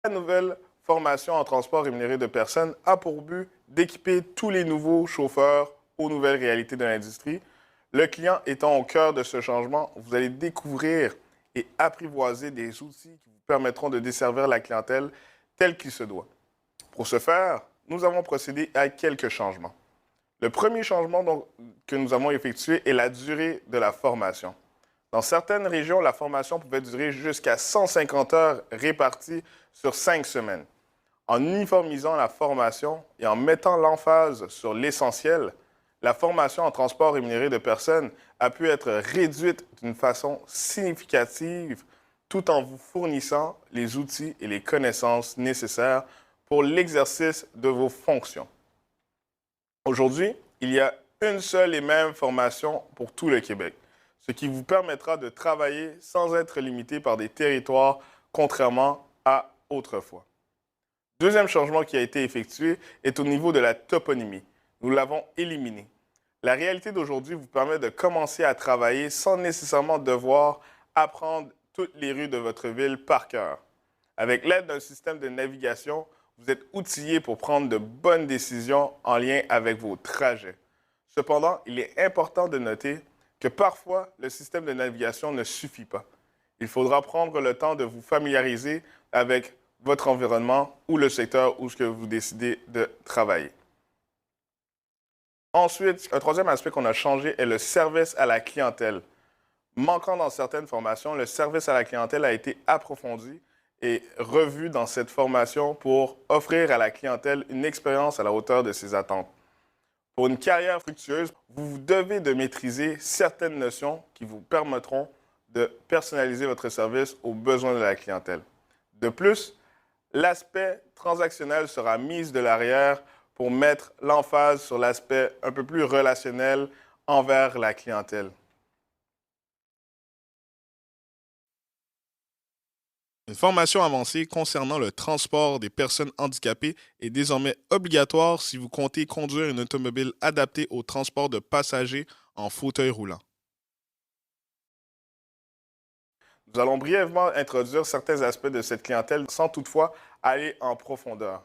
La nouvelle formation en transport rémunéré de personnes a pour but d'équiper tous les nouveaux chauffeurs aux nouvelles réalités de l'industrie. Le client étant au cœur de ce changement, vous allez découvrir et apprivoiser des outils qui vous permettront de desservir la clientèle telle qu'il se doit. Pour ce faire, nous avons procédé à quelques changements. Le premier changement que nous avons effectué est la durée de la formation. Dans certaines régions, la formation pouvait durer jusqu'à 150 heures réparties sur 5 semaines. En uniformisant la formation et en mettant l'emphase sur l'essentiel, la formation en transport rémunéré de personnes a pu être réduite d'une façon significative tout en vous fournissant les outils et les connaissances nécessaires pour l'exercice de vos fonctions. Aujourd'hui, il y a une seule et même formation pour tout le Québec, ce qui vous permettra de travailler sans être limité par des territoires, contrairement à autrefois. Deuxième changement qui a été effectué est au niveau de la toponymie. Nous l'avons éliminé. La réalité d'aujourd'hui vous permet de commencer à travailler sans nécessairement devoir apprendre toutes les rues de votre ville par cœur. Avec l'aide d'un système de navigation, vous êtes outillé pour prendre de bonnes décisions en lien avec vos trajets. Cependant, il est important de noter que parfois, le système de navigation ne suffit pas. Il faudra prendre le temps de vous familiariser avec votre environnement ou le secteur où vous décidez de travailler. Ensuite, un troisième aspect qu'on a changé est le service à la clientèle. Manquant dans certaines formations, le service à la clientèle a été approfondi et revu dans cette formation pour offrir à la clientèle une expérience à la hauteur de ses attentes. Pour une carrière fructueuse, vous devez de maîtriser certaines notions qui vous permettront de personnaliser votre service aux besoins de la clientèle. De plus, l'aspect transactionnel sera mis de l'arrière pour mettre l'emphase sur l'aspect un peu plus relationnel envers la clientèle. Une formation avancée concernant le transport des personnes handicapées est désormais obligatoire si vous comptez conduire une automobile adaptée au transport de passagers en fauteuil roulant. Nous allons brièvement introduire certains aspects de cette clientèle sans toutefois aller en profondeur.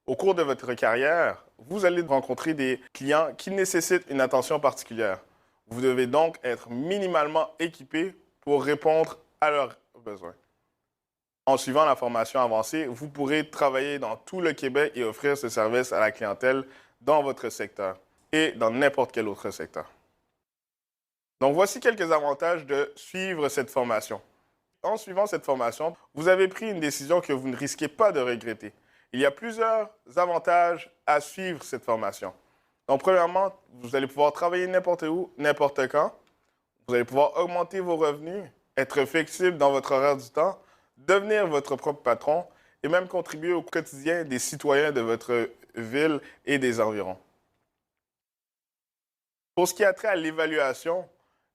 Au cours de votre carrière, vous allez rencontrer des clients qui nécessitent une attention particulière. Vous devez donc être minimalement équipé pour répondre à leurs besoins. En suivant la formation avancée, vous pourrez travailler dans tout le Québec et offrir ce service à la clientèle dans votre secteur et dans n'importe quel autre secteur. Donc, voici quelques avantages de suivre cette formation. En suivant cette formation, vous avez pris une décision que vous ne risquez pas de regretter. Il y a plusieurs avantages à suivre cette formation. Donc, premièrement, vous allez pouvoir travailler n'importe où, n'importe quand. Vous allez pouvoir augmenter vos revenus, être flexible dans votre horaire du temps, devenir votre propre patron et même contribuer au quotidien des citoyens de votre ville et des environs. Pour ce qui a trait à l'évaluation,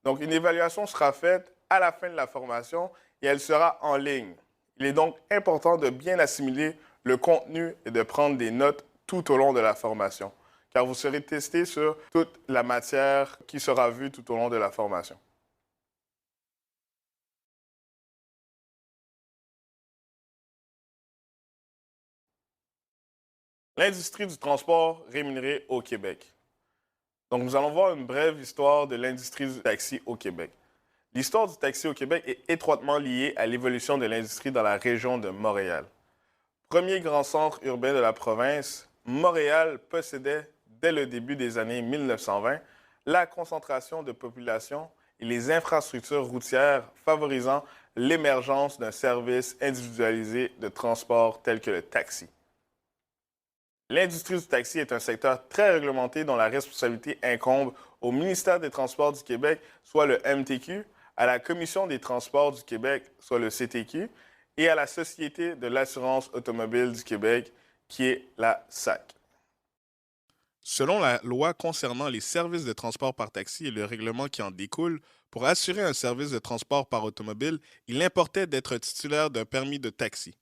donc une évaluation sera faite à la fin de la formation et elle sera en ligne. Il est donc important de bien assimiler le contenu et de prendre des notes tout au long de la formation, car vous serez testé sur toute la matière qui sera vue tout au long de la formation. L'industrie du transport rémunéré au Québec. Donc, nous allons voir une brève histoire de l'industrie du taxi au Québec. L'histoire du taxi au Québec est étroitement liée à l'évolution de l'industrie dans la région de Montréal. Premier grand centre urbain de la province, Montréal possédait, dès le début des années 1920, la concentration de population et les infrastructures routières favorisant l'émergence d'un service individualisé de transport tel que le taxi. L'industrie du taxi est un secteur très réglementé dont la responsabilité incombe au ministère des Transports du Québec, soit le MTQ, à la Commission des Transports du Québec, soit le CTQ, et à la Société de l'assurance automobile du Québec, qui est la SAC. Selon la loi concernant les services de transport par taxi et le règlement qui en découle, pour assurer un service de transport par automobile, il importait d'être titulaire d'un permis de taxi.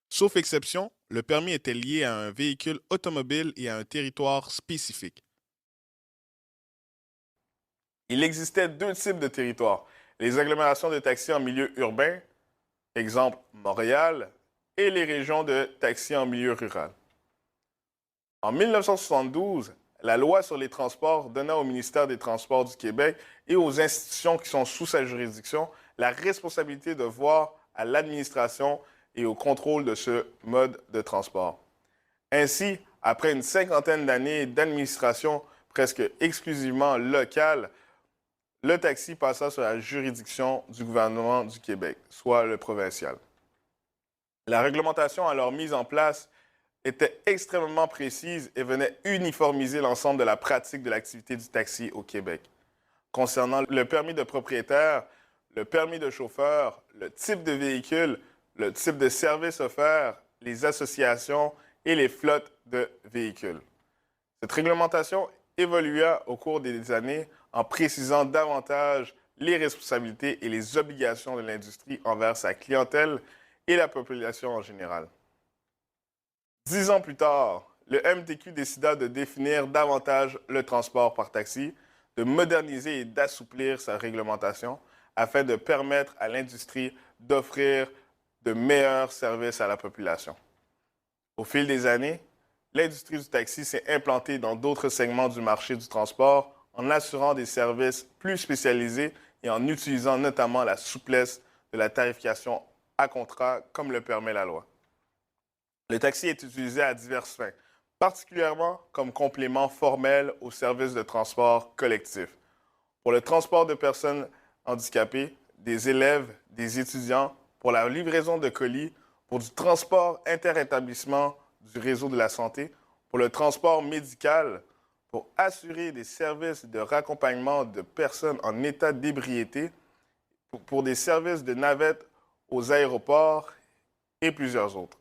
Sauf exception, le permis était lié à un véhicule automobile et à un territoire spécifique. Il existait deux types de territoires. Les agglomérations de taxis en milieu urbain, exemple Montréal, et les régions de taxi en milieu rural. En 1972, la loi sur les transports donna au ministère des Transports du Québec et aux institutions qui sont sous sa juridiction la responsabilité de voir à l'administration et au contrôle de ce mode de transport. Ainsi, après une cinquantaine d'années d'administration presque exclusivement locale, le taxi passa sous la juridiction du gouvernement du Québec, soit le provincial. La réglementation alors mise en place était extrêmement précise et venait uniformiser l'ensemble de la pratique de l'activité du taxi au Québec. Concernant le permis de propriétaire, le permis de chauffeur, le type de véhicule, le type de service offert, les associations et les flottes de véhicules. Cette réglementation évolua au cours des années en précisant davantage les responsabilités et les obligations de l'industrie envers sa clientèle et la population en général. 10 ans plus tard, le MTQ décida de définir davantage le transport par taxi, de moderniser et d'assouplir sa réglementation afin de permettre à l'industrie d'offrir de meilleurs services à la population. Au fil des années, l'industrie du taxi s'est implantée dans d'autres segments du marché du transport en assurant des services plus spécialisés et en utilisant notamment la souplesse de la tarification à contrat comme le permet la loi. Le taxi est utilisé à diverses fins, particulièrement comme complément formel aux services de transport collectif. Pour le transport de personnes handicapées, des élèves, des étudiants, pour la livraison de colis, pour du transport interétablissement du réseau de la santé, pour le transport médical, pour assurer des services de raccompagnement de personnes en état d'ébriété, pour des services de navette aux aéroports et plusieurs autres.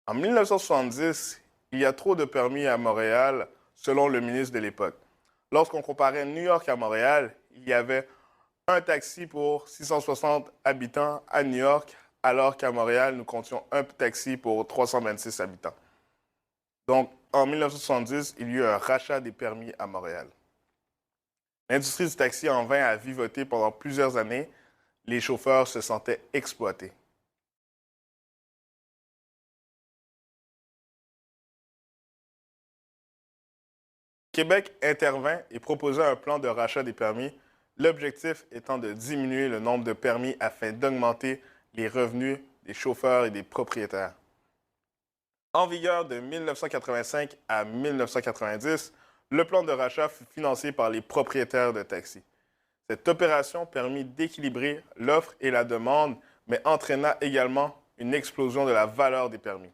En 1970, il y a trop de permis à Montréal, selon le ministre de l'époque. Lorsqu'on comparait New York à Montréal, il y avait un taxi pour 660 habitants à New York, alors qu'à Montréal, nous comptions un taxi pour 326 habitants. Donc, en 1970, il y eut un rachat des permis à Montréal. L'industrie du taxi en vint à vivoter pendant plusieurs années. Les chauffeurs se sentaient exploités. Québec intervint et proposa un plan de rachat des permis, l'objectif étant de diminuer le nombre de permis afin d'augmenter les revenus des chauffeurs et des propriétaires. En vigueur de 1985 à 1990, le plan de rachat fut financé par les propriétaires de taxis. Cette opération permit d'équilibrer l'offre et la demande, mais entraîna également une explosion de la valeur des permis.